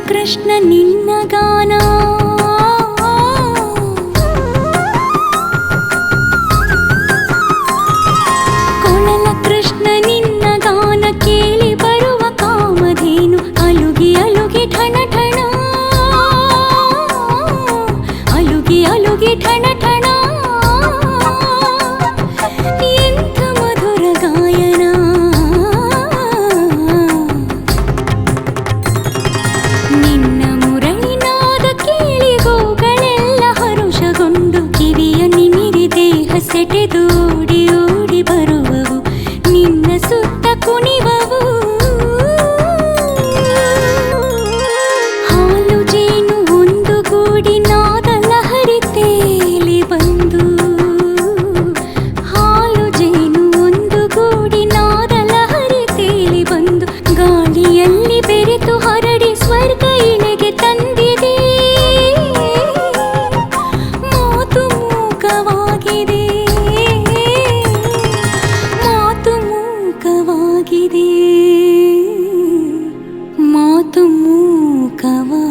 ಕೃಷ್ಣ ನಿನ್ನ ಗಾನ ಕೊಳಲ ಕೃಷ್ಣ ನಿನ್ನ ಗಾನ ಕೇಳಿ ಬರುವ ಕಾಮಧೇನು ಅಲುಗಿ ಅಲುಗಿ ಠಣ ಠಣ ಅಲುಗಿ ಅಲುಗಿ ಠಣ ಠಣ ಎಂಥ ಮಧುರ ಗಾಯನ ನಿನ್ನ ಮುರಳಿನಾದ ಕೇಳಿ ಗೋಗಳೆಲ್ಲ ಹರುಷಗೊಂಡು ಕಿವಿಯ ನಿಮಿರಿ ದೇಹ ಸೆಟೆದೋಡಿ ಓಡಿ ಬರುವವು ನಿನ್ನ ಸುತ್ತ ಕುಣಿವವು ಹಾಲು ಜೇನು ಒಂದು ಗೂಡಿ ನಾದ ಲಹರಿ ತೇಲಿ ಬಂದು ಹಾಲು ಜೇನು ಒಂದು ಗೂಡಿ ನಾದ ಲಹರಿ ತೇಲಿ ಬಂದು ಗಾಳಿಯಲ್ಲಿ ಬೆರೆತು ಹರಡಿ ಸ್ವರ್ಗ ಇಳೆಗೆ ತಂದಿದೆ ಮಾತು ಮೂಕವಾಗಿದೆ ಮಾತು ಮೂಕವಾಗಿದೆ ಮಾತು ಮೂಕವಾಗಿದೆ